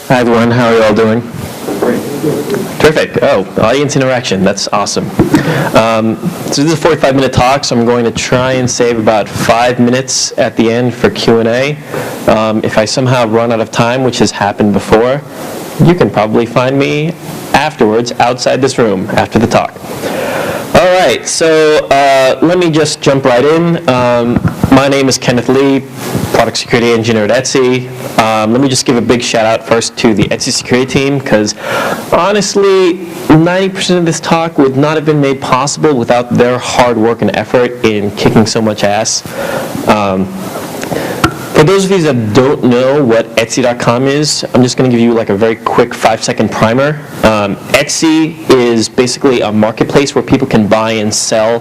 Hi everyone, how are you all doing? Terrific. Oh, audience interaction, that's awesome. So this is a 45-minute talk, so I'm going to try and save about 5 minutes at the end for Q&A. If I somehow run out of time, which has happened before, you can probably find me afterwards outside this room after the talk. All right, so let me just jump right in. My name is Kenneth Lee, product security engineer at Etsy. Let me just give a big shout out first to the Etsy security team, because honestly, 90% of this talk would not have been made possible without their hard work and effort in kicking so much ass. For those of you that don't know what Etsy.com is, I'm just going to give you like a very quick 5-second primer. Etsy is basically a marketplace where people can buy and sell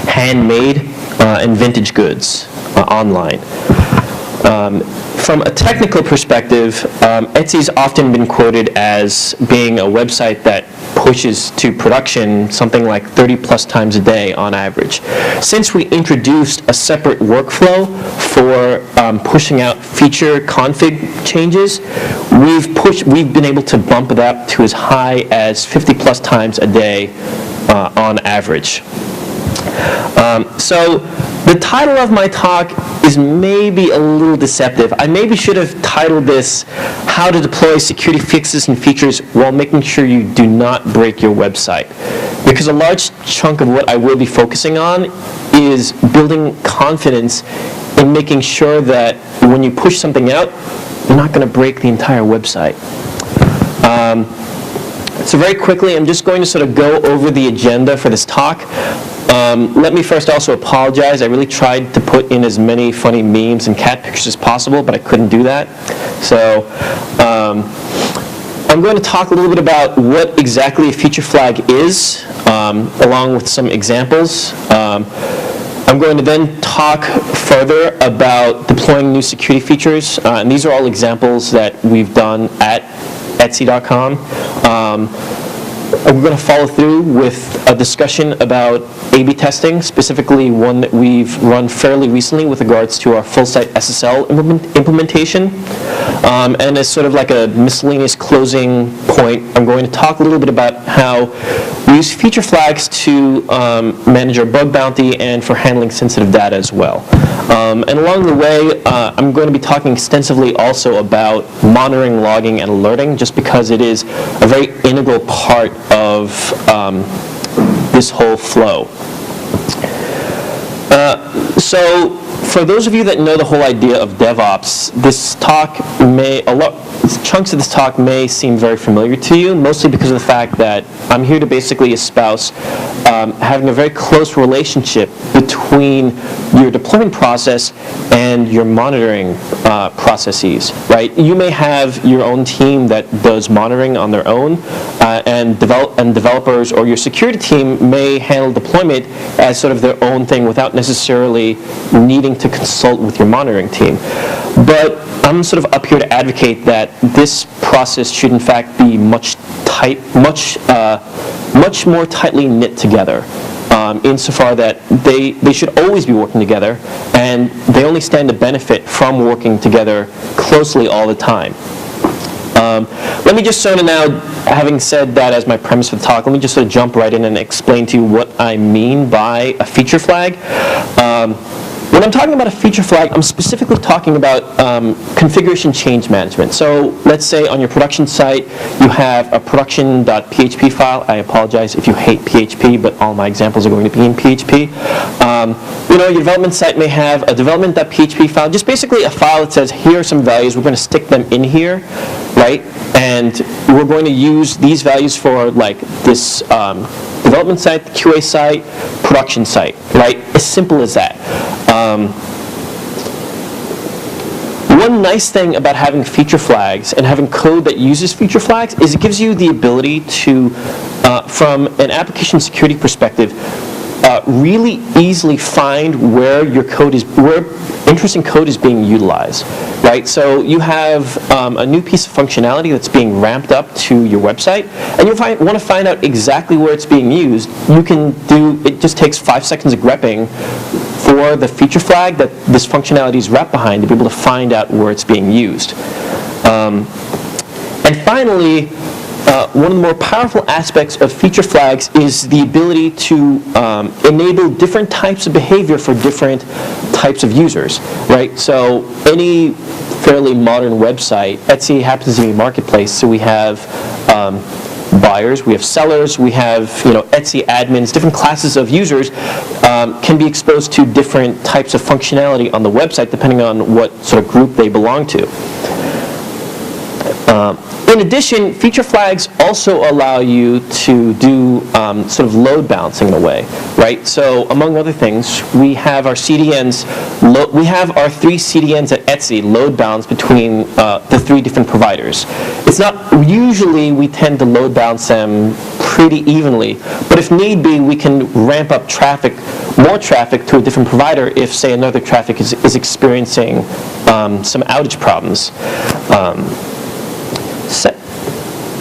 handmade and vintage goods online. From a technical perspective, Etsy's often been quoted as being a website that pushes to production something like 30 plus times a day on average. Since we introduced a separate workflow for pushing out feature config changes, we've been able to bump it up to as high as 50 plus times a day on average. So the title of my talk is maybe a little deceptive. I maybe should have titled this, How to Deploy Security Fixes and Features While Making Sure You Do Not Break Your Website. Because a large chunk of what I will be focusing on is building confidence in making sure that when you push something out, you're not going to break the entire website. So very quickly, I'm just going to sort of go over the agenda for this talk. Let me first also apologize. I really tried to put in as many funny memes and cat pictures as possible, but I couldn't do that. So I'm going to talk a little bit about what exactly a feature flag is, along with some examples. I'm going to then talk further about deploying new security features, and these are all examples that we've done at Etsy.com. We're going to follow through with a discussion about A/B testing, specifically one that we've run fairly recently with regards to our full-site SSL implementation. And as sort of like a miscellaneous closing point, I'm going to talk a little bit about how we use feature flags to manage our bug bounty and for handling sensitive data as well. And along the way, I'm going to be talking extensively also about monitoring, logging, and alerting, just because it is a very integral part of this whole flow. So for those of you that know the whole idea of DevOps, this talk chunks of this talk may seem very familiar to you, mostly because of the fact that I'm here to basically espouse having a very close relationship between your deployment process and your monitoring processes, right? You may have your own team that does monitoring on their own, and developers or your security team may handle deployment as sort of their own thing without necessarily needing to consult with your monitoring team. But I'm sort of up here to advocate that this process should in fact be much more tightly knit together, insofar that they should always be working together, and they only stand to benefit from working together closely all the time. Let me just sort of now, having said that as my premise for the talk, let me just sort of jump right in and explain to you what I mean by a feature flag. When I'm talking about a feature flag, I'm specifically talking about configuration change management. So let's say on your production site, you have a production.php file. I apologize if you hate PHP, but all my examples are going to be in PHP. Your development site may have a development.php file, just basically a file that says, here are some values. We're going to stick them in here, right? And we're going to use these values for like this development site, QA site, production site, right? As simple as that. One nice thing about having feature flags and having code that uses feature flags is it gives you the ability to, from an application security perspective, really easily find where your code is, where interesting code is being utilized, right? So you have a new piece of functionality that's being ramped up to your website, and you want to find out exactly where it's being used. You can do, it just takes 5 seconds of grepping for the feature flag that this functionality is wrapped behind to be able to find out where it's being used. And finally, one of the more powerful aspects of feature flags is the ability to enable different types of behavior for different types of users, right? So any fairly modern website, Etsy happens to be a marketplace, so we have buyers, we have sellers, we have Etsy admins, different classes of users can be exposed to different types of functionality on the website depending on what sort of group they belong to. In addition, feature flags also allow you to do sort of load balancing in a way, right? So among other things, we have our CDNs, we have our 3 CDNs at Etsy load balance between the 3 different providers. It's not, usually we tend to load balance them pretty evenly, but if need be, we can ramp up traffic, more traffic to a different provider if, say, another traffic is experiencing some outage problems.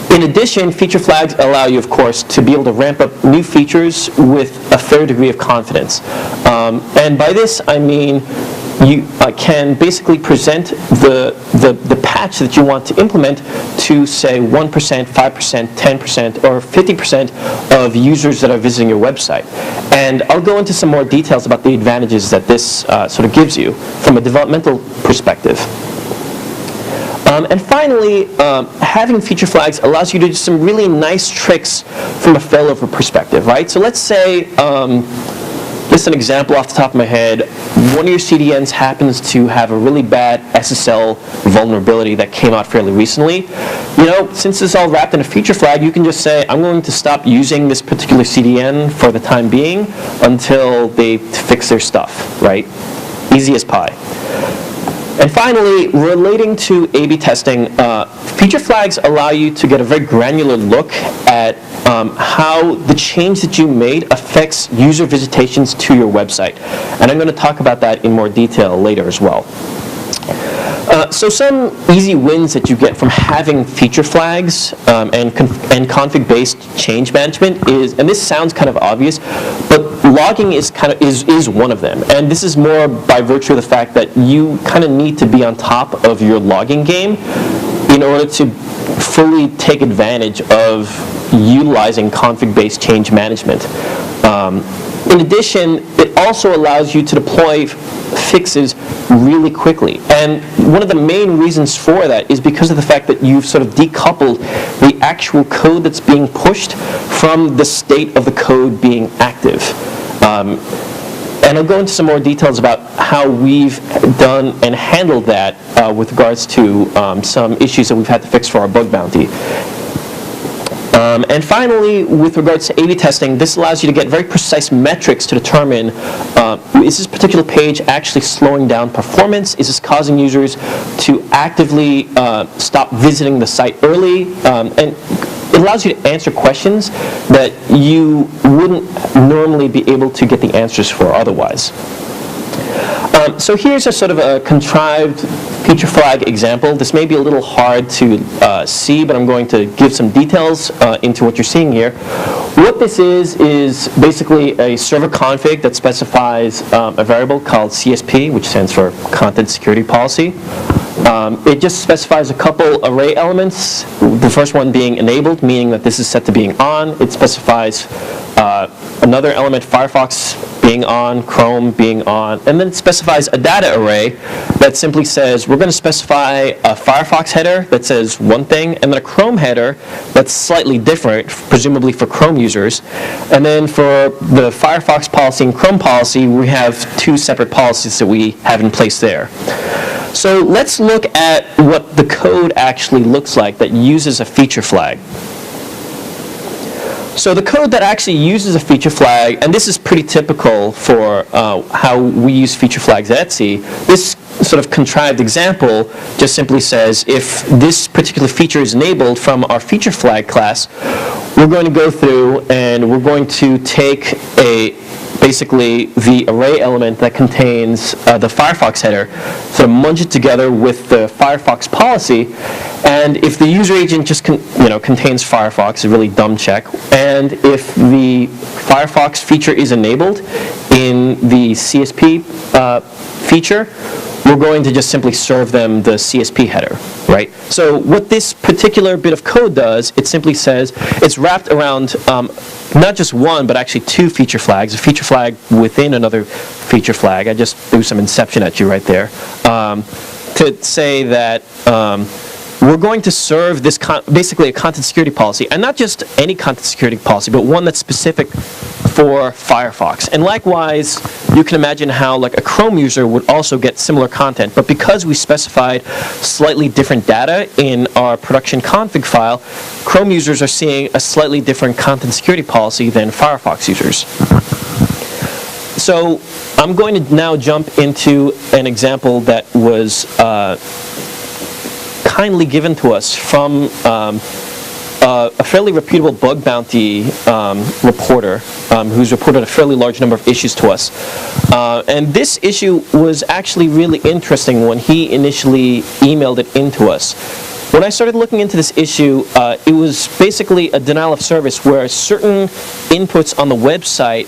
In addition, feature flags allow you, of course, to be able to ramp up new features with a fair degree of confidence. And by this, I mean you can basically present the patch that you want to implement to, say, 1%, 5%, 10%, or 50% of users that are visiting your website. And I'll go into some more details about the advantages that this sort of gives you from a developmental perspective. And finally, having feature flags allows you to do some really nice tricks from a failover perspective, right? So let's say, just an example off the top of my head, one of your CDNs happens to have a really bad SSL vulnerability that came out fairly recently. Since it's all wrapped in a feature flag, you can just say, I'm going to stop using this particular CDN for the time being until they fix their stuff, right? Easy as pie. And finally, relating to A/B testing, feature flags allow you to get a very granular look at how the change that you made affects user visitations to your website. And I'm going to talk about that in more detail later as well. So some easy wins that you get from having feature flags and config-based change management is, and this sounds kind of obvious, but logging is one of them. And this is more by virtue of the fact that you kind of need to be on top of your logging game in order to fully take advantage of utilizing config-based change management. In addition, it also allows you to deploy fixes really quickly. And one of the main reasons for that is because of the fact that you've sort of decoupled the actual code that's being pushed from the state of the code being active. And I'll go into some more details about how we've done and handled that with regards to some issues that we've had to fix for our bug bounty. And finally, with regards to A/B testing, this allows you to get very precise metrics to determine, is this particular page actually slowing down performance? Is this causing users to actively stop visiting the site early? And it allows you to answer questions that you wouldn't normally be able to get the answers for otherwise. So here's a sort of a contrived feature flag example. This may be a little hard to see, but I'm going to give some details into what you're seeing here. What this is basically a server config that specifies a variable called CSP, which stands for Content Security Policy. It just specifies a couple array elements, the first one being enabled, meaning that this is set to being on. It specifies another element, Firefox being on, Chrome being on, and then it specifies a data array that simply says we're going to specify a Firefox header that says one thing, and then a Chrome header that's slightly different, presumably for Chrome users. And then for the Firefox policy and Chrome policy, we have 2 separate policies that we have in place there. So let's look at what the code actually looks like that uses a feature flag. So the code that actually uses a feature flag, and this is pretty typical for how we use feature flags at Etsy, this sort of contrived example just simply says if this particular feature is enabled from our feature flag class, we're going to go through and we're going to take basically the array element that contains the Firefox header, sort of munch it together with the Firefox policy, and if the user agent just contains Firefox, a really dumb check, and if the Firefox feature is enabled in the CSP feature, we're going to just simply serve them the CSP header, right? So what this particular bit of code does, it simply says it's wrapped around not just one, but actually two feature flags, a feature flag within another feature flag. I just threw some inception at you right there, to say that we're going to serve this basically a content security policy, and not just any content security policy, but one that's specific for Firefox. And likewise, you can imagine how like a Chrome user would also get similar content, but because we specified slightly different data in our production config file, Chrome users are seeing a slightly different content security policy than Firefox users. So I'm going to now jump into an example that was kindly given to us from a fairly reputable bug bounty reporter who's reported a fairly large number of issues to us. And this issue was actually really interesting when he initially emailed it into us. When I started looking into this issue, it was basically a denial of service where certain inputs on the website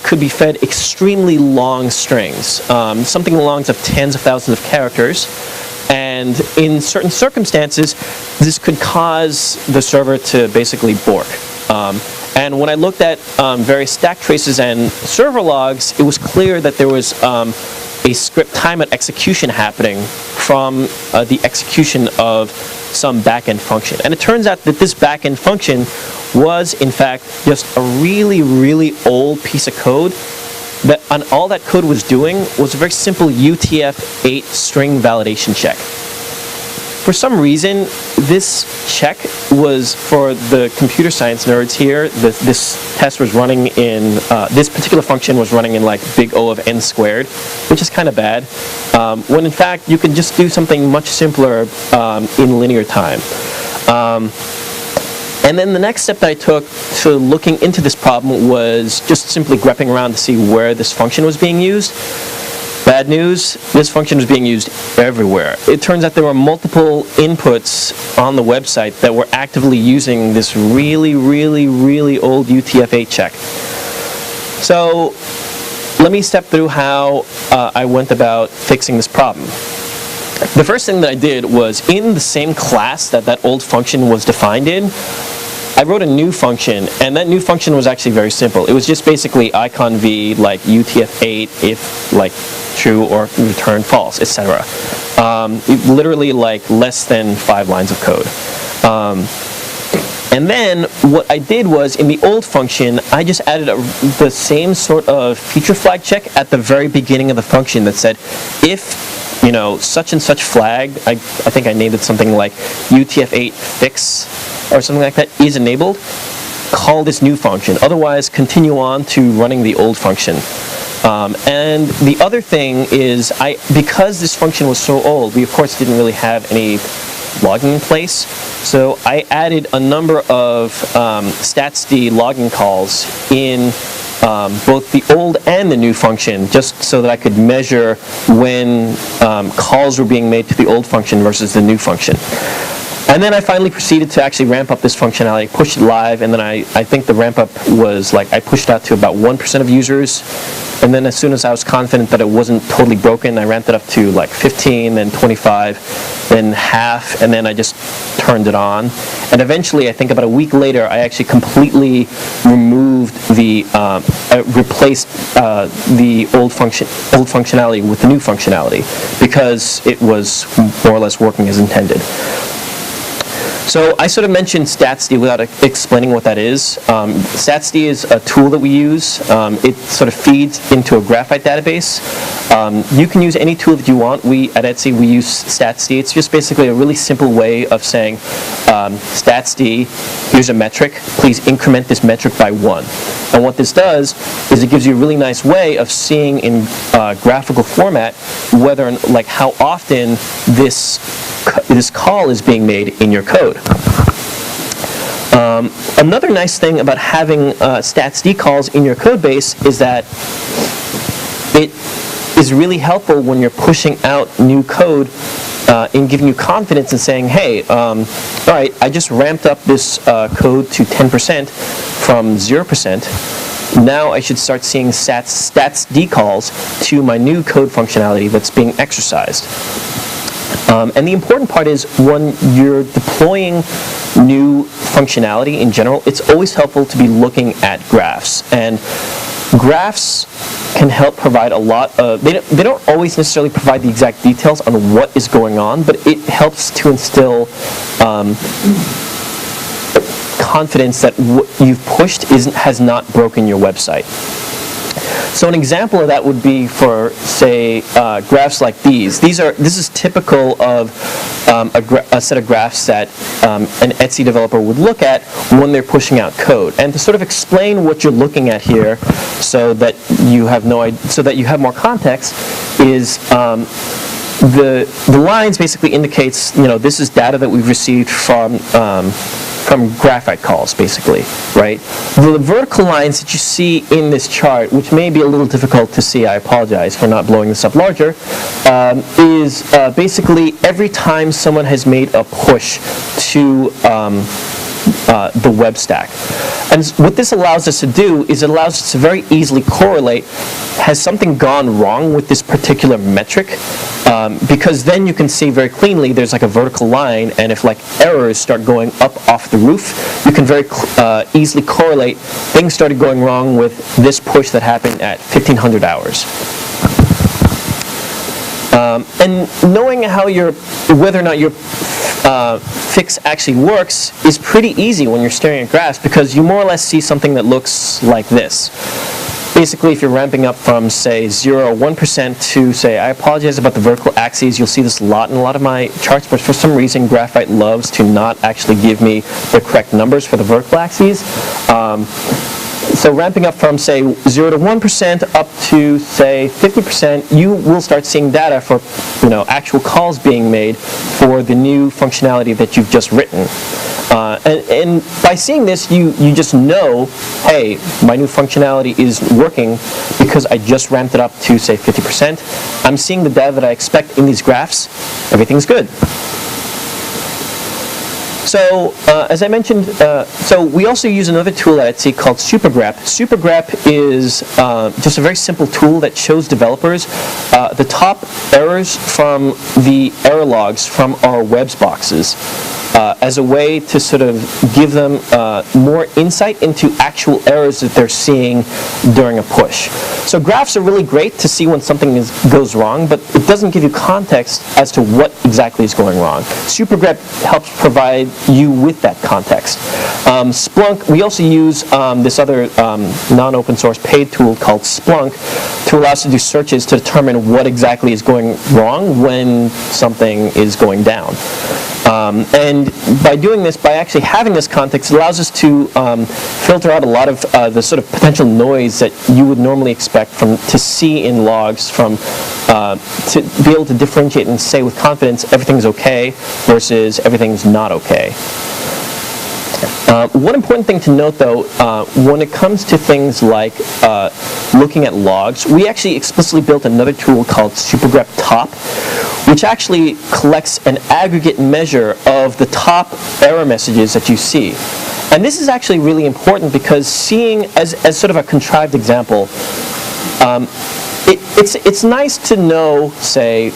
could be fed extremely long strings, something along the lines of tens of thousands of characters. And in certain circumstances, this could cause the server to basically bork. And when I looked at various stack traces and server logs, it was clear that there was a script timeout execution happening from the execution of some backend function. And it turns out that this backend function was, in fact, just a really, really old piece of code. And all that code was doing was a very simple UTF-8 string validation check. For some reason, this check was, for the computer science nerds here, this test was running in, this particular function was running in like big O of n squared, which is kind of bad, when in fact you could just do something much simpler in linear time. And then the next step that I took to looking into this problem was just simply grepping around to see where this function was being used. Bad news, this function was being used everywhere. It turns out there were multiple inputs on the website that were actively using this really, really, really old UTF-8 check. So let me step through how I went about fixing this problem. The first thing that I did was, in the same class that that old function was defined in, I wrote a new function, and that new function was actually very simple. It was just basically icon v like UTF-8 if like true or return false, etc. Literally like less than 5 lines of code. And then what I did was, in the old function, I just added the same sort of feature flag check at the very beginning of the function that said, if such and such flag, I think I named it something like UTF-8 fix or something like that, is enabled, call this new function. Otherwise, continue on to running the old function. And the other thing is, because this function was so old, we of course didn't really have any logging in place. So I added a number of statsd logging calls in both the old and the new function, just so that I could measure when calls were being made to the old function versus the new function. And then I finally proceeded to actually ramp up this functionality, pushed it live, and then I think the ramp up was like, I pushed it out to about 1% of users. And then as soon as I was confident that it wasn't totally broken, I ramped it up to like 15, then 25, then half, and then I just turned it on. And eventually, I think about a week later, I actually completely removed the, replaced the old functionality with the new functionality, because it was more or less working as intended. So I sort of mentioned statsd without explaining what that is. Statsd is a tool that we use. It sort of feeds into a graphite database. You can use any tool that you want. At Etsy, we use statsd. It's just basically a really simple way of saying, statsd, here's a metric. Please increment this metric by 1. And what this does is it gives you a really nice way of seeing in graphical format whether, like, how often this call is being made in your code. Another nice thing about having statsd calls in your code base is that it is really helpful when you're pushing out new code in giving you confidence and saying, hey, all right, I just ramped up this code to 10% from 0%. now I should start seeing stats decalls to my new code functionality that's being exercised. And the important part is when you're deploying new functionality in general, it's always helpful to be looking at graphs. And graphs can help provide a lot of, they don't always necessarily provide the exact details on what is going on, but it helps to instill confidence that what you've pushed has not broken your website. So an example of that would be for, say, graphs like these. This is typical of a set of graphs that an Etsy developer would look at when they're pushing out code. And to sort of explain what you're looking at here, so that you have more context, is the lines basically indicates, this is data that we've received from graphite calls, basically, right? The vertical lines that you see in this chart, which may be a little difficult to see, I apologize for not blowing this up larger, is basically every time someone has made a push to the web stack. And what this allows us to do is it allows us to very easily correlate, has something gone wrong with this particular metric? Because then you can see very cleanly there's like a vertical line, and if like errors start going up off the roof, you can very easily correlate things started going wrong with this push that happened at 1500 hours. And knowing how whether or not your fix actually works is pretty easy when you're staring at graphs, because you more or less see something that looks like this. Basically, if you're ramping up from, say, 0 or 1% to, say, I apologize about the vertical axes, you'll see this a lot in a lot of my charts, but for some reason, Graphite loves to not actually give me the correct numbers for the vertical axes. So ramping up from, say, 0 to 1% up to, say, 50%, you will start seeing data for, actual calls being made for the new functionality that you've just written. And by seeing this, you just know, hey, my new functionality is working because I just ramped it up to, say, 50%. I'm seeing the data that I expect in these graphs. Everything's good. So, as I mentioned, so we also use another tool at Etsy called SuperGrep. SuperGrep is just a very simple tool that shows developers the top errors from the error logs from our webs boxes as a way to sort of give them more insight into actual errors that they're seeing during a push. So graphs are really great to see when something goes wrong, but it doesn't give you context as to what exactly is going wrong. SuperGrep helps provide you with that context. Splunk, we also use this other non-open source paid tool called Splunk to allow us to do searches to determine what exactly is going wrong when something is going down. And by doing this, by actually having this context, it allows us to filter out a lot of the sort of potential noise that you would normally expect to see in logs, to be able to differentiate and say with confidence everything's okay versus everything's not okay. One important thing to note, though, when it comes to things like looking at logs, we actually explicitly built another tool called SuperGrep Top, which actually collects an aggregate measure of the top error messages that you see. And this is actually really important because seeing, as sort of a contrived example, it's nice to know, say,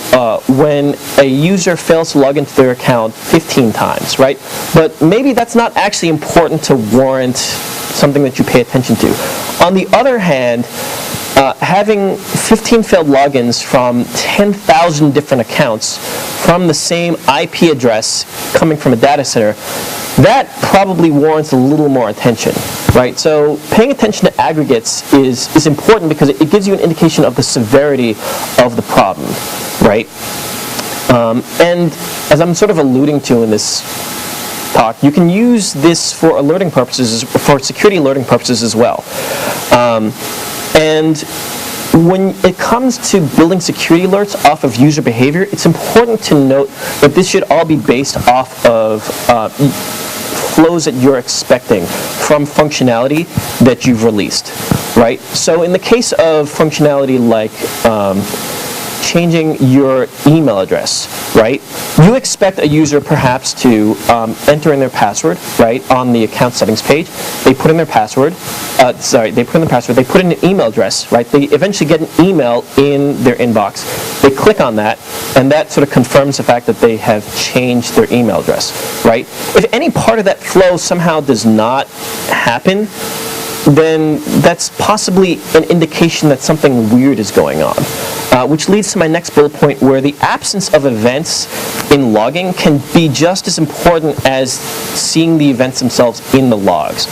when a user fails to log into their account 15 times, right? But maybe that's not actually important to warrant something that you pay attention to. On the other hand, having 15 failed logins from 10,000 different accounts from the same IP address coming from a data center, that probably warrants a little more attention, right? So paying attention to aggregates is important because it gives you an indication of the severity of the problem, right? And as I'm sort of alluding to in this talk, you can use this for alerting purposes, for security alerting purposes as well. And when it comes to building security alerts off of user behavior, it's important to note that this should all be based off of flows that you're expecting from functionality that you've released, right? So in the case of functionality like changing your email address, right? You expect a user perhaps to enter in their password, right, on the account settings page. They put in their password. They put in an email address, right? They eventually get an email in their inbox. They click on that, and that sort of confirms the fact that they have changed their email address, right? If any part of that flow somehow does not happen, then that's possibly an indication that something weird is going on. Which leads to my next bullet point, where the absence of events in logging can be just as important as seeing the events themselves in the logs.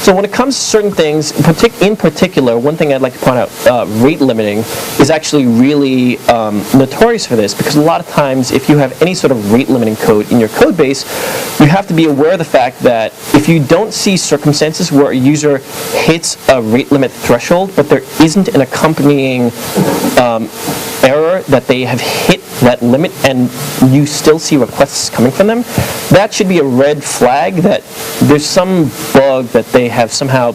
So when it comes to certain things, in particular, one thing I'd like to point out, rate limiting is actually really notorious for this, because a lot of times if you have any sort of rate limiting code in your code base, you have to be aware of the fact that if you don't see circumstances where a user hits a rate limit threshold, but there isn't an accompanying error that they have hit that limit and you still see requests coming from them, that should be a red flag that there's some bug that they have somehow,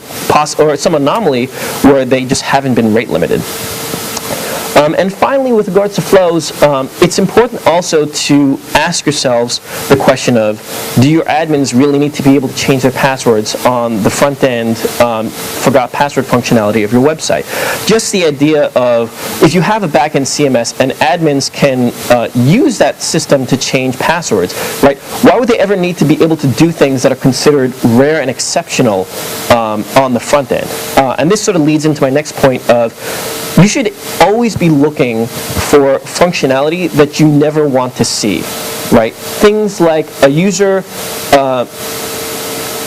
or some anomaly where they just haven't been rate limited. And finally, with regards to flows, it's important also to ask yourselves the question of, do your admins really need to be able to change their passwords on the front end forgot password functionality of your website? Just the idea of, if you have a backend CMS and admins can use that system to change passwords, right? Why would they ever need to be able to do things that are considered rare and exceptional on the front end? And this sort of leads into my next point of, you should always be looking for functionality that you never want to see, right? Things like a user,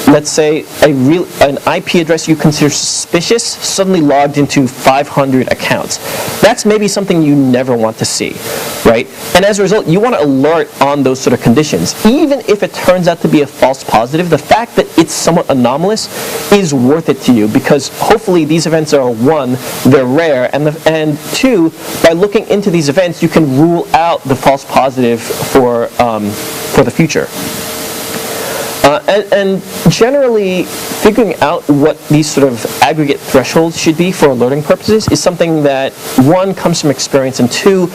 let's say an IP address you consider suspicious suddenly logged into 500 accounts. That's maybe something you never want to see, right? And as a result, you want to alert on those sort of conditions. Even if it turns out to be a false positive, the fact that it's somewhat anomalous is worth it to you, because hopefully these events are, one, they're rare, and two, by looking into these events, you can rule out the false positive for the future. And generally, figuring out what these sort of aggregate thresholds should be for alerting purposes is something that, one, comes from experience, and two,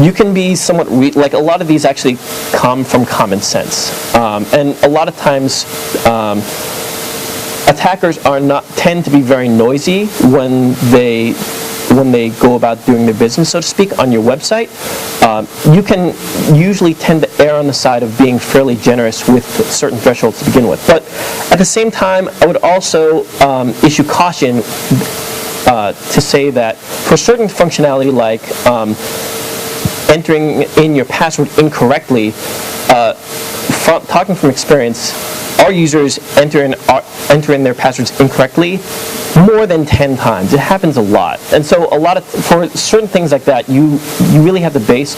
you can be somewhat, like a lot of these actually come from common sense. And a lot of times, attackers tend to be very noisy when they go about doing their business, so to speak, on your website. You can usually tend to err on the side of being fairly generous with certain thresholds to begin with. But at the same time, I would also issue caution to say that for certain functionality like entering in your password incorrectly, talking from experience, our users enter in their passwords incorrectly more than 10 times. It happens a lot. And so for certain things like that, you really have to base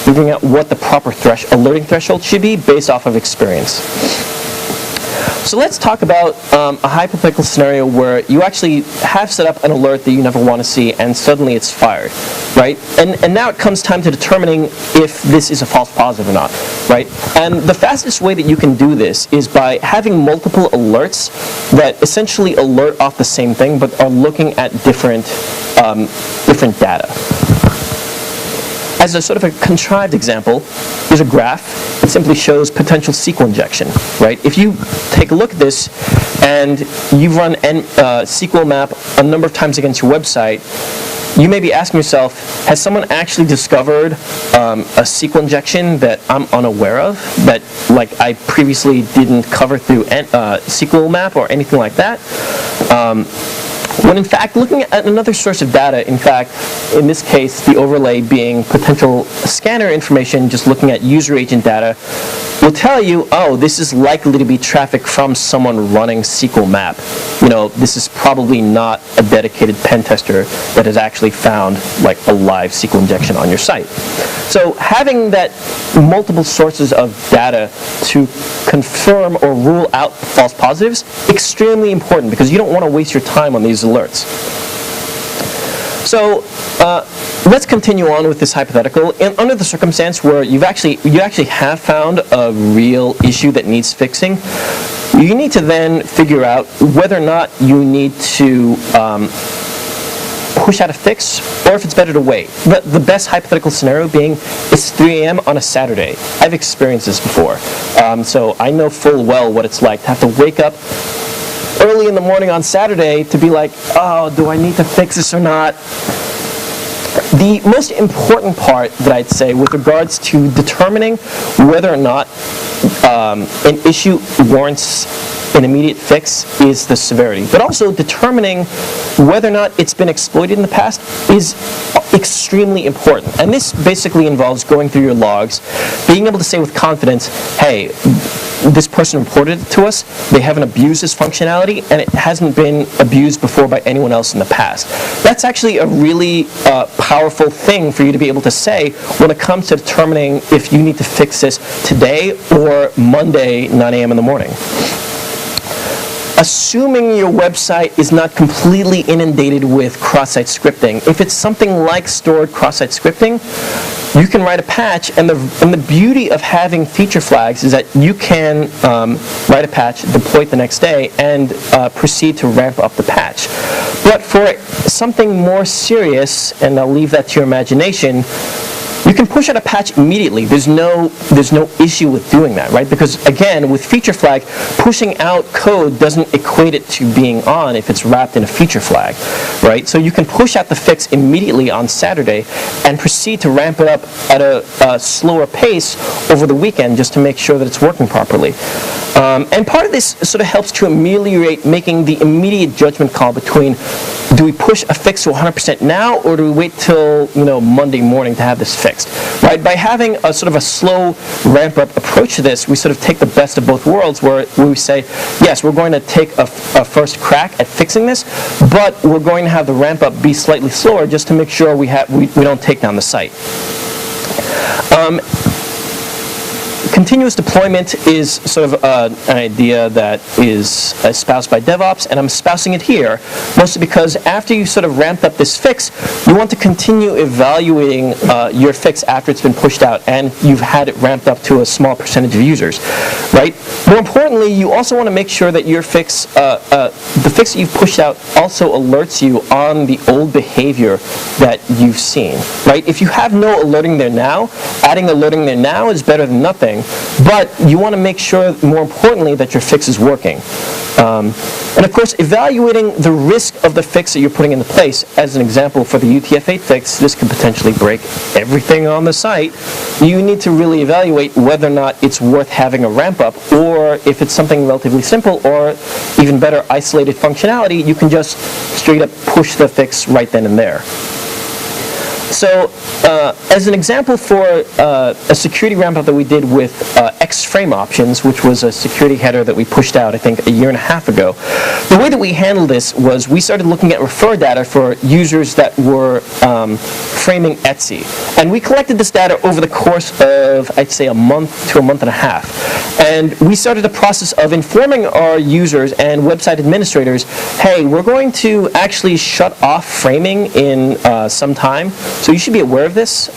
figuring out what the proper alerting threshold should be based off of experience. So let's talk about a hypothetical scenario where you actually have set up an alert that you never want to see, and suddenly it's fired, right? And now it comes time to determining if this is a false positive or not, right? And the fastest way that you can do this is by having multiple alerts that essentially alert off the same thing, but are looking at different data. As a sort of a contrived example, here's a graph that simply shows potential SQL injection, right? If you take a look at this and you run SQL map a number of times against your website, you may be asking yourself, has someone actually discovered a SQL injection that I'm unaware of, that like I previously didn't cover through SQL map or anything like that? When in fact, looking at another source of data, in fact, in this case, the overlay being potential scanner information, just looking at user agent data, will tell you, oh, this is likely to be traffic from someone running SQL map. You know, this is probably not a dedicated pen tester that has actually found like a live SQL injection on your site. So having that multiple sources of data to confirm or rule out false positives, extremely important, because you don't want to waste your time on these alerts. So let's continue on with this hypothetical. And under the circumstance where you actually have found a real issue that needs fixing, you need to then figure out whether or not you need to push out a fix or if it's better to wait. But the best hypothetical scenario being it's 3 a.m. on a Saturday. I've experienced this before. So I know full well what it's like to have to wake up early in the morning on Saturday to be like, oh, do I need to fix this or not? The most important part that I'd say with regards to determining whether or not an issue warrants an immediate fix is the severity. But also determining whether or not it's been exploited in the past is extremely important. And this basically involves going through your logs, being able to say with confidence, hey, this person reported it to us, they haven't abused this functionality, and it hasn't been abused before by anyone else in the past. That's actually a really powerful thing for you to be able to say when it comes to determining if you need to fix this today or Monday, 9 a.m. in the morning. Assuming your website is not completely inundated with cross-site scripting, if it's something like stored cross-site scripting, you can write a patch, and the beauty of having feature flags is that you can write a patch, deploy it the next day, and proceed to ramp up the patch. But for something more serious, and I'll leave that to your imagination, you can push out a patch immediately. There's no issue with doing that, right? Because again, with feature flag, pushing out code doesn't equate it to being on if it's wrapped in a feature flag, right? So you can push out the fix immediately on Saturday and proceed to ramp it up at a slower pace over the weekend just to make sure that it's working properly. And part of this sort of helps to ameliorate making the immediate judgment call between do we push a fix to 100% now or do we wait till Monday morning to have this fixed, right? By having a sort of a slow ramp-up approach to this, we sort of take the best of both worlds where we say, yes, we're going to take a first crack at fixing this, but we're going to have the ramp-up be slightly slower just to make sure we don't take down the site. Continuous deployment is sort of an idea that is espoused by DevOps, and I'm espousing it here, mostly because after you sort of ramped up this fix, you want to continue evaluating your fix after it's been pushed out, and you've had it ramped up to a small percentage of users, right? More importantly, you also want to make sure that your fix, the fix that you've pushed out also alerts you on the old behavior that you've seen, right? If you have no alerting there now, adding alerting there now is better than nothing. But you want to make sure, more importantly, that your fix is working. And of course, evaluating the risk of the fix that you're putting into place. As an example, for the UTF-8 fix, this could potentially break everything on the site. You need to really evaluate whether or not it's worth having a ramp-up, or if it's something relatively simple, or even better, isolated functionality, you can just straight up push the fix right then and there. So, as an example for a security ramp-up that we did with X-frame options, which was a security header that we pushed out, I think, 1.5 years ago, the way that we handled this was we started looking at refer data for users that were framing Etsy. And we collected this data over the course of, I'd say, a month to a month and a half. And we started a process of informing our users and website administrators, hey, we're going to actually shut off framing in some time. So you should be aware of this.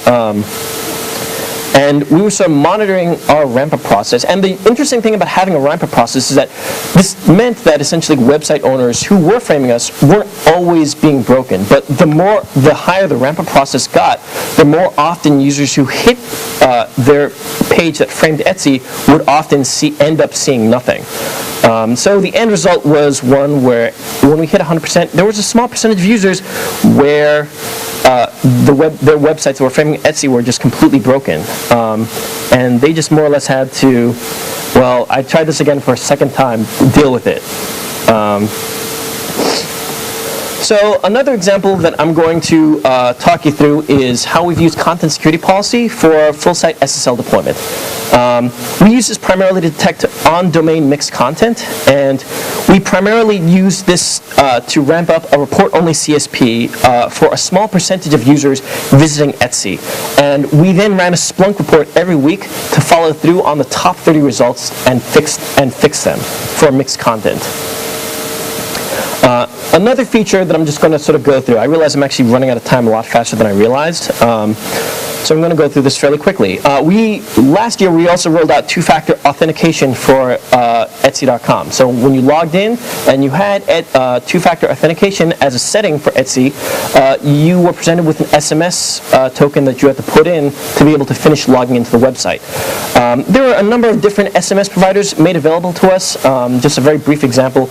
And we were sort of monitoring our ramp-up process. And the interesting thing about having a ramp-up process is that this meant that essentially website owners who were framing us weren't always being broken. But the higher the ramp-up process got, the more often users who hit their page that framed Etsy would often end up seeing nothing. So the end result was one where when we hit 100%, there was a small percentage of users where their websites that were framing Etsy were just completely broken. And they just more or less had to, well, I tried this again for a second time, deal with it. So another example that I'm going to talk you through is how we've used content security policy for full-site SSL deployment. We use this primarily to detect on-domain mixed content, and we primarily use this to ramp up a report-only CSP for a small percentage of users visiting Etsy. And we then ran a Splunk report every week to follow through on the top 30 results and fix them for mixed content. Another feature that I'm just going to sort of go through, I realize I'm actually running out of time a lot faster than I realized, so I'm going to go through this fairly quickly. Last year we also rolled out two-factor authentication for Etsy Etsy.com. So when you logged in and you had two-factor authentication as a setting for Etsy, you were presented with an SMS token that you had to put in to be able to finish logging into the website. There are a number of different SMS providers made available to us. Just a very brief example.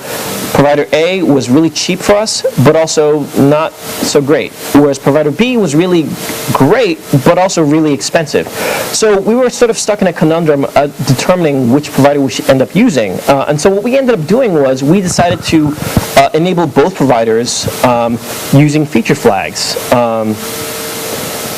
Provider A was really cheap for us, but also not so great, whereas provider B was really great, but also really expensive. So we were sort of stuck in a conundrum determining which provider we should end up using. And so what we ended up doing was we decided to enable both providers using feature flags.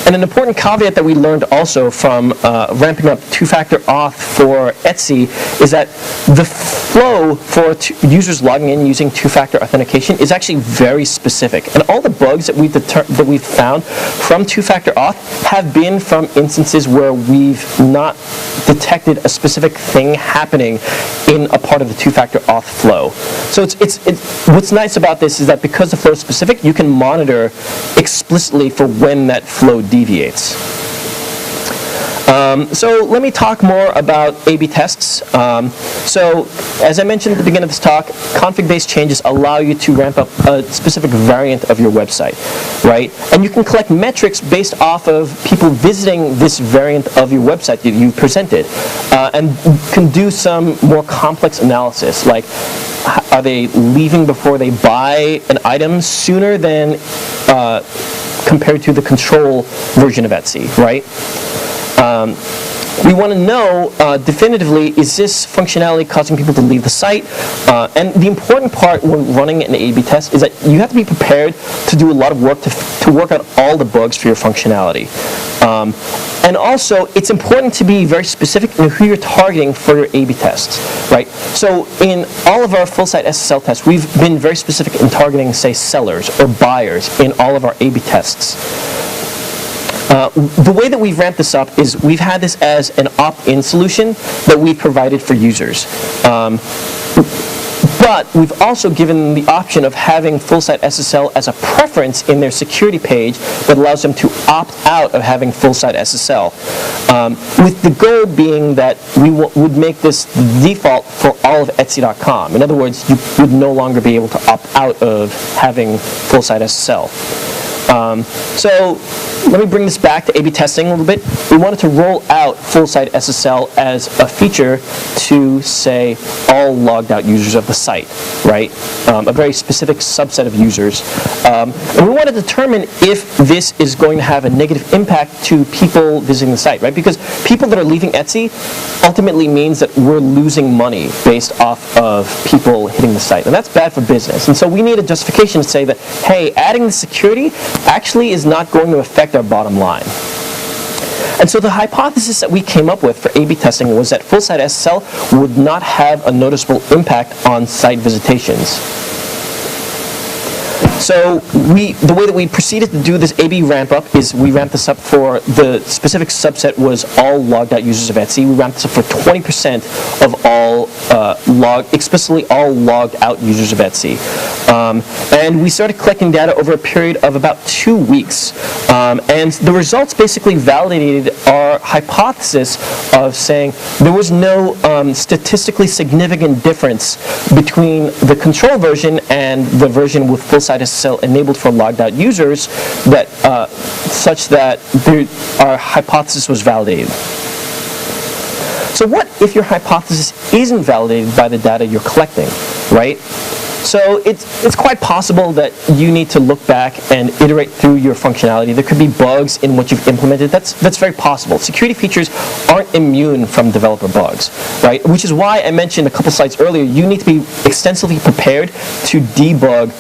And an important caveat that we learned also from ramping up two-factor auth for Etsy is that the flow for users logging in using two-factor authentication is actually very specific. And all the bugs that we've found from two-factor auth have been from instances where we've not detected a specific thing happening in a part of the two-factor auth flow. So it's what's nice about this is that because the flow is specific, you can monitor explicitly for when that flow deviates. So let me talk more about A/B tests. So as I mentioned at the beginning of this talk, config-based changes allow you to ramp up a specific variant of your website, right? And you can collect metrics based off of people visiting this variant of your website that you've presented, and can do some more complex analysis, like are they leaving before they buy an item sooner than compared to the control version of Etsy, right? We want to know definitively, is this functionality causing people to leave the site? And the important part when running an A/B test is that you have to be prepared to do a lot of work to work out all the bugs for your functionality. And also, it's important to be very specific in who you're targeting for your A/B tests, right? So in all of our full-site SSL tests, we've been very specific in targeting, say, sellers or buyers in all of our A/B tests. The way that we've ramped this up is we've had this as an opt-in solution that we provided for users. But we've also given the option of having full-site SSL as a preference in their security page that allows them to opt out of having full-site SSL, with the goal being that we would make this the default for all of Etsy.com. In other words, you would no longer be able to opt out of having full-site SSL. So let me bring this back to A/B testing a little bit. We wanted to roll out full-site SSL as a feature to, say, all logged out users of the site, right? A very specific subset of users. And we want to determine if this is going to have a negative impact to people visiting the site, right? Because people that are leaving Etsy ultimately means that we're losing money based off of people hitting the site. And that's bad for business. And so we need a justification to say that, hey, adding the security actually is not going to affect our bottom line. And so the hypothesis that we came up with for A/B testing was that full-site SSL would not have a noticeable impact on site visitations. So the way that we proceeded to do this A/B ramp up is we ramped this up for the specific subset was all logged out users of Etsy. We ramped this up for 20% of all explicitly all logged out users of Etsy. And we started collecting data over a period of about 2 weeks. And the results basically validated our hypothesis of saying there was no statistically significant difference between the control version and the version with full-site SSL enabled for logged out users that such that our hypothesis was validated. So what if your hypothesis isn't validated by the data you're collecting, right? So it's quite possible that you need to look back and iterate through your functionality. There could be bugs in what you've implemented. That's very possible. Security features aren't immune from developer bugs, right? Which is why I mentioned a couple slides earlier, you need to be extensively prepared to debug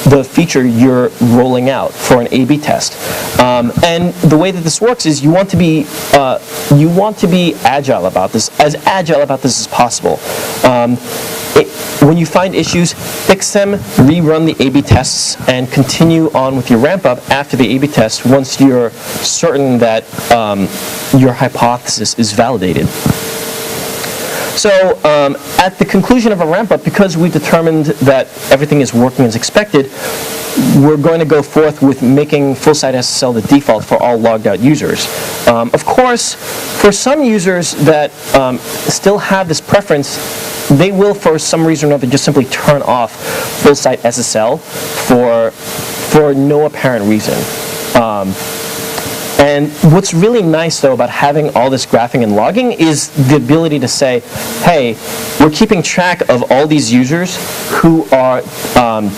the feature you're rolling out for an A/B test. And the way that this works is you want to be agile about this, as agile about this as possible. When you find issues, fix them, rerun the A/B tests, and continue on with your ramp-up after the A/B test once you're certain that your hypothesis is validated. So at the conclusion of a ramp-up, because we determined that everything is working as expected, we're going to go forth with making full-site SSL the default for all logged-out users. Of course, for some users that still have this preference, they will, for some reason or another, just simply turn off full-site SSL for no apparent reason. And what's really nice, though, about having all this graphing and logging is the ability to say, hey, we're keeping track of all these users who are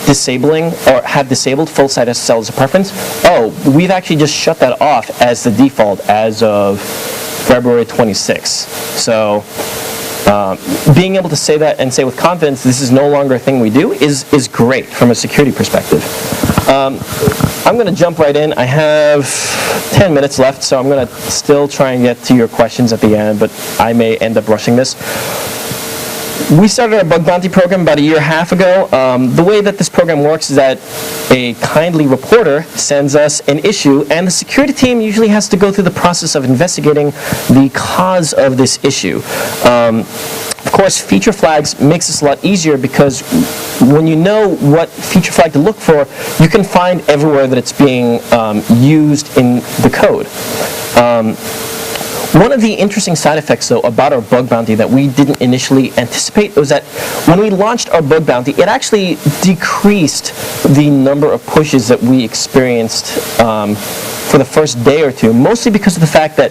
disabling or have disabled full-site SSL as a preference. Oh, we've actually just shut that off as the default as of February 26th. So being able to say that and say with confidence this is no longer a thing we do is great from a security perspective. I'm going to jump right in. I have 10 minutes left, so I'm going to still try and get to your questions at the end, but I may end up rushing this. We started our bug bounty program about a year and a half ago. The way that this program works is that a kindly reporter sends us an issue, and the security team usually has to go through the process of investigating the cause of this issue. Of course, feature flags makes this a lot easier because when you know what feature flag to look for, you can find everywhere that it's being used in the code. One of the interesting side effects, though, about our bug bounty that we didn't initially anticipate was that when we launched our bug bounty, it actually decreased the number of pushes that we experienced for the first day or two, mostly because of the fact that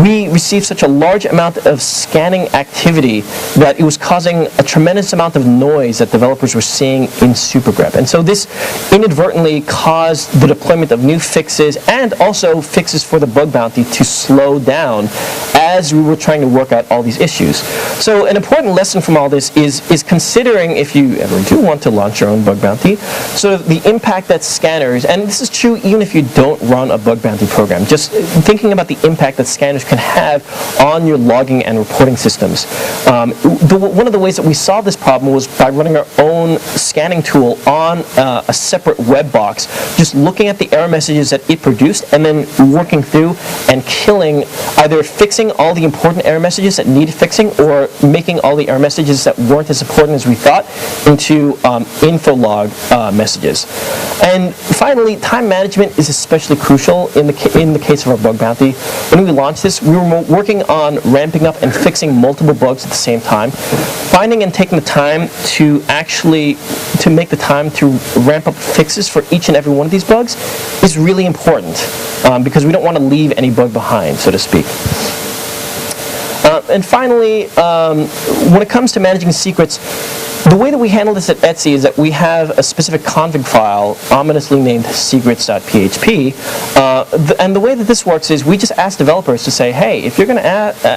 we received such a large amount of scanning activity that it was causing a tremendous amount of noise that developers were seeing in SuperGrep. And so this inadvertently caused the deployment of new fixes and also fixes for the bug bounty to slow down as we were trying to work out all these issues. So an important lesson from all this is considering, if you ever do want to launch your own bug bounty, sort of the impact that scanners, and this is true even if you don't run a bug bounty program, just thinking about the impact that scanners can have on your logging and reporting systems. One of the ways that we solved this problem was by running our own scanning tool on a separate web box, just looking at the error messages that it produced and then working through and killing, either fixing all the important error messages that needed fixing or making all the error messages that weren't as important as we thought into info log messages. And finally, time management is especially crucial in the case of our bug bounty. When we launched this, we were working on ramping up and fixing multiple bugs at the same time. Finding and taking the time to make the time to ramp up fixes for each and every one of these bugs is really important because we don't want to leave any bug behind, so to speak. And finally, when it comes to managing secrets, the way that we handle this at Etsy is that we have a specific config file, ominously named secrets.php, and the way that this works is we just ask developers to say, hey, if you're going to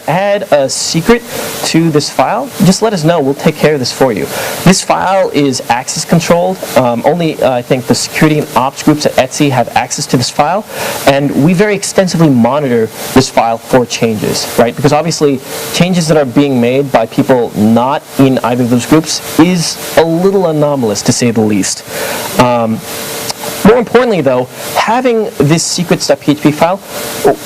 add a secret to this file, just let us know. We'll take care of this for you. This file is access controlled. Only, I think, the security and ops groups at Etsy have access to this file, and we very extensively monitor this file for changes, right? Because obviously, changes that are being made by people not in either of those groups is a little anomalous, to say the least. More importantly, though, having this secrets.php file,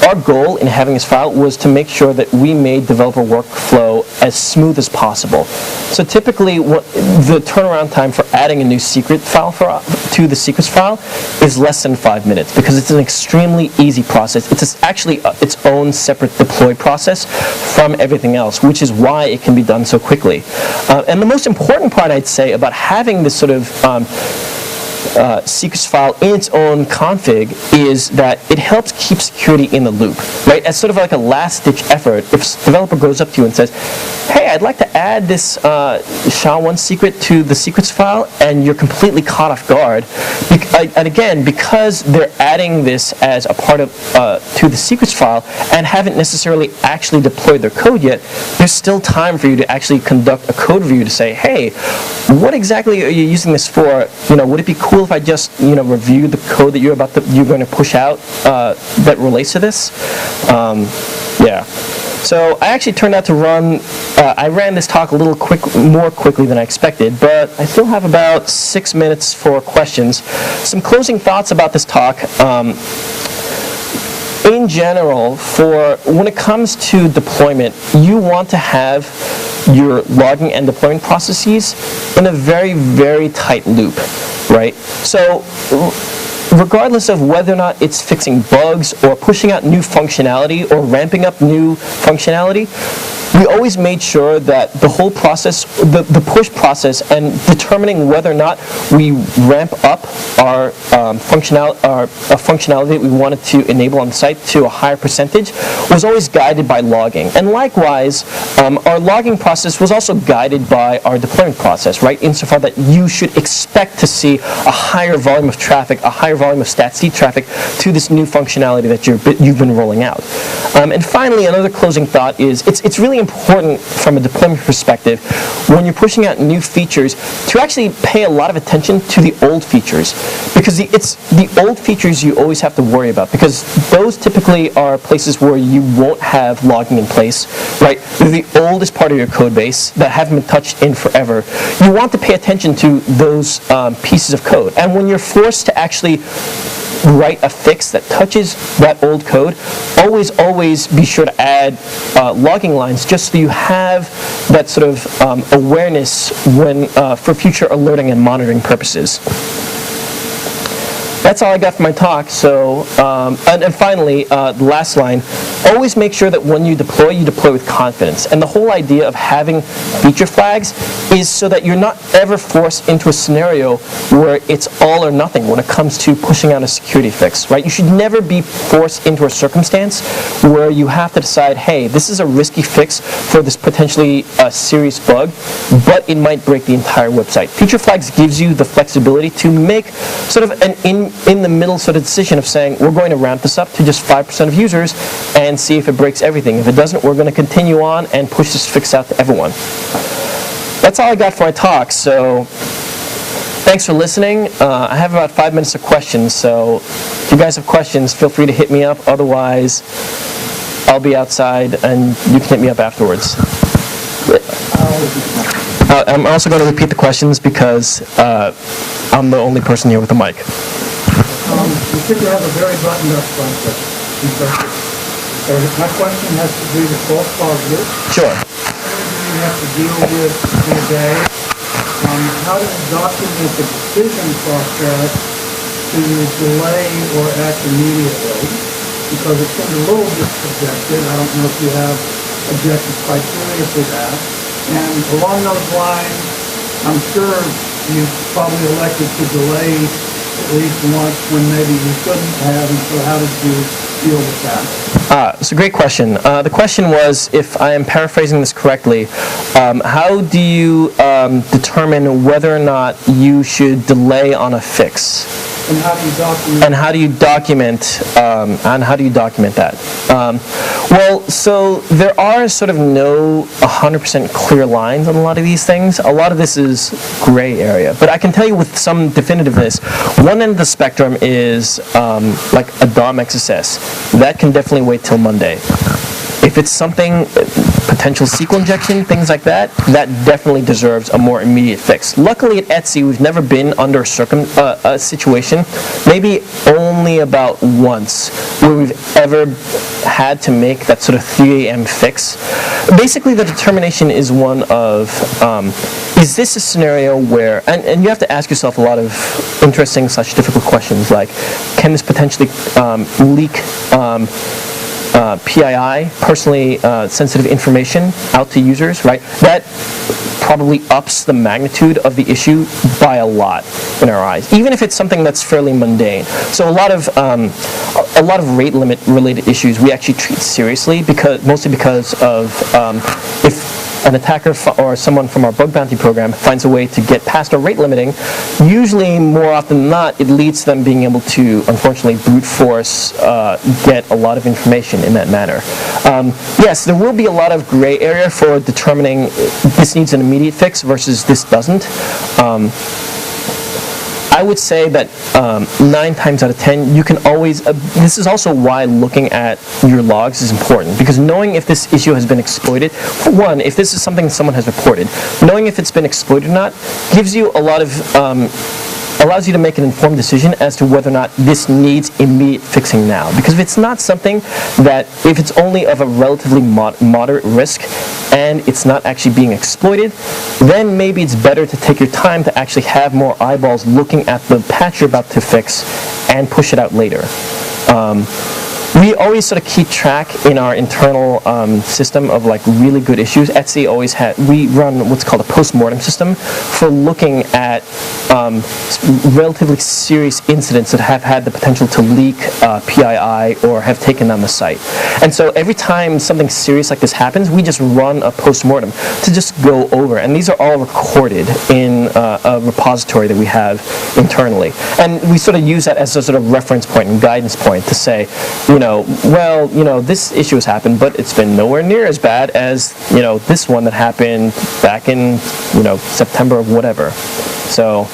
our goal in having this file was to make sure that we made developer workflow as smooth as possible. So typically, the turnaround time for adding a new secret file to the secrets file is less than 5 minutes because it's an extremely easy process. It's actually its own separate deploy process from everything else, which is why it can be done so quickly. And the most important part, I'd say, about having this sort of secrets file in its own config is that it helps keep security in the loop, right? As sort of like a last-ditch effort, if a developer goes up to you and says, hey, I'd like to add this SHA-1 secret to the secrets file, and you're completely caught off guard. And again, because they're adding this as a part of to the secrets file and haven't necessarily actually deployed their code yet, there's still time for you to actually conduct a code review to say, hey, what exactly are you using this for? You know, would it be cool if I just review the code that you're going to push out that relates to this? Yeah. So I actually turned out to I ran this talk a little more quickly than I expected, but I still have about 6 minutes for questions. Some closing thoughts about this talk. in general, when it comes to deployment, you want to have your logging and deployment processes in a very, very tight loop, right? So regardless of whether or not it's fixing bugs or pushing out new functionality or ramping up new functionality, we always made sure that the whole process, the push process, and determining whether or not we ramp up our functionality that we wanted to enable on the site to a higher percentage was always guided by logging. And likewise, our logging process was also guided by our deployment process, right? Insofar that you should expect to see a higher volume of traffic, a higher volume of stat-C traffic to this new functionality that you've been rolling out. And finally, another closing thought is it's really important from a deployment perspective when you're pushing out new features to actually pay a lot of attention to the old features, because it's the old features you always have to worry about, because those typically are places where you won't have logging in place, right? They're the oldest part of your code base that haven't been touched in forever. You want to pay attention to those pieces of code, and when you're forced to actually write a fix that touches that old code, always be sure to add logging lines just so you have that sort of awareness for future alerting and monitoring purposes. That's all I got for my talk. So, and finally, the last line, always make sure that when you deploy with confidence. And the whole idea of having feature flags is so that you're not ever forced into a scenario where it's all or nothing when it comes to pushing out a security fix, right? You should never be forced into a circumstance where you have to decide, hey, this is a risky fix for this potentially serious bug, but it might break the entire website. Feature flags gives you the flexibility to make sort of an in the middle sort of decision of saying, we're going to ramp this up to just 5% of users and see if it breaks everything. If it doesn't, we're going to continue on and push this fix out to everyone. That's all I got for my talk. So thanks for listening. I have about 5 minutes of questions. So if you guys have questions, feel free to hit me up. Otherwise, I'll be outside and you can hit me up afterwards. I'm also going to repeat the questions because I'm the only person here with a mic. You seem to have a very buttoned-up concept. So my question has to do with false positives. Sure. What do you have to deal with in a day? How do you document the decision process to delay or act immediately? Because it seems a little bit subjective. I don't know if you have objective criteria for that. And along those lines, I'm sure you probably elected to delay at least once when maybe you couldn't have, and so how did you deal with that? It's a great question. The question was, if I am paraphrasing this correctly, how do you determine whether or not you should delay on a fix? And how do you document? And how do you document that? Well, so there are sort of no 100% clear lines on a lot of these things. A lot of this is gray area. But I can tell you with some definitiveness, one end of the spectrum is like a DOM XSS. That can definitely wait till Monday. If it's something, potential SQL injection, things like that, that definitely deserves a more immediate fix. Luckily at Etsy, we've never been under a situation, maybe only about once, where we've ever had to make that sort of 3 a.m. fix. Basically, the determination is one of, is this a scenario where, and you have to ask yourself a lot of interesting / difficult questions, like, can this potentially leak PII, personally sensitive information, out to users, right? That probably ups the magnitude of the issue by a lot in our eyes, even if it's something that's fairly mundane. So a lot of rate limit related issues we actually treat seriously, mostly because of if an attacker or someone from our bug bounty program finds a way to get past our rate limiting, usually more often than not, it leads to them being able to, unfortunately, brute force get a lot of information in that manner. Yes, there will be a lot of gray area for determining this needs an immediate fix versus this doesn't. I would say that 9 times out of 10, you can always, this is also why looking at your logs is important, because knowing if this issue has been exploited, for one, if this is something someone has reported, knowing if it's been exploited or not gives you a lot of allows you to make an informed decision as to whether or not this needs immediate fixing now. Because if it's not something that, if it's only of a relatively moderate risk and it's not actually being exploited, then maybe it's better to take your time to actually have more eyeballs looking at the patch you're about to fix and push it out later. We always sort of keep track in our internal system of like really good issues. Etsy always we run what's called a post-mortem system for looking at relatively serious incidents that have had the potential to leak PII or have taken down the site. And so every time something serious like this happens, we just run a post-mortem to just go over. And these are all recorded in a repository that we have internally. And we sort of use that as a sort of reference point and guidance point to say, this issue has happened, but it's been nowhere near as bad as, this one that happened back in, September of whatever. So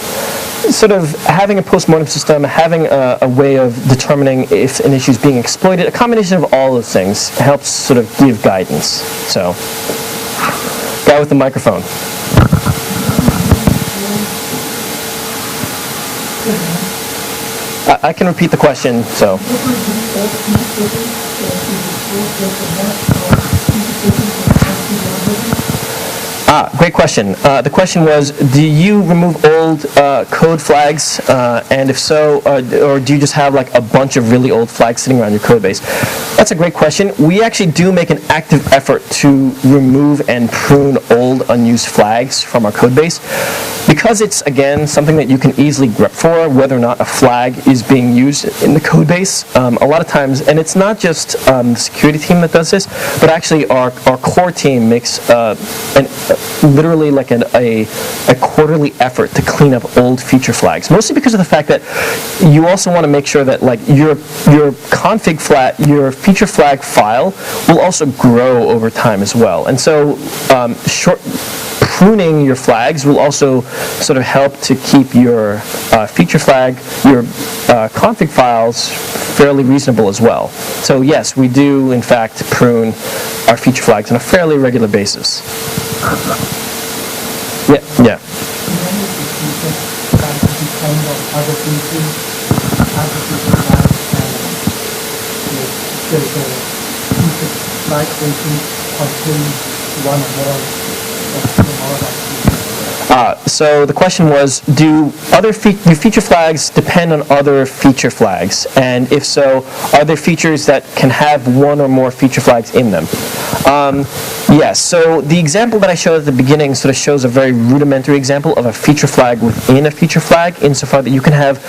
sort of having a post-mortem system, having a way of determining if an issue is being exploited, a combination of all those things helps sort of give guidance. So, guy with the microphone. I can repeat the question, so. Great question. The question was, do you remove old code flags, and if so, or do you just have like a bunch of really old flags sitting around your code base? That's a great question. We actually do make an active effort to remove and prune old unused flags from our code base. Because it's, again, something that you can easily grep for, whether or not a flag is being used in the code base. A lot of times, and it's not just the security team that does this, but actually our core team makes literally like a quarterly effort to clean up old feature flags. Mostly because of the fact that you also want to make sure that like your config flag, your feature flag file will also grow over time as well. And so pruning your flags will also sort of help to keep your feature flag, your config files fairly reasonable as well. So yes, we do in fact prune our feature flags on a fairly regular basis. Yeah. So the question was, do feature flags depend on other feature flags? And if so, are there features that can have one or more feature flags in them? Yes, so the example that I showed at the beginning sort of shows a very rudimentary example of a feature flag within a feature flag, insofar that you can have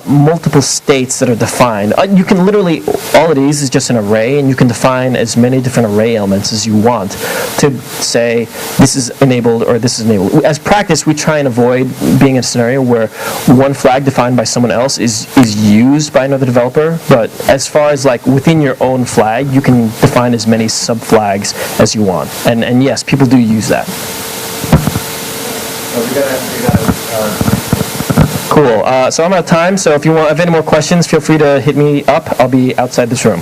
multiple states that are defined. You can literally, all it is just an array, and you can define as many different array elements as you want to say this is enabled or this is enabled. As practice, we try and avoid being in a scenario where one flag defined by someone else is used by another developer, but as far as like within your own flag, you can define as many sub-flags as you want. And yes, people do use that. Cool. So I'm out of time, so if you have any more questions, feel free to hit me up. I'll be outside this room.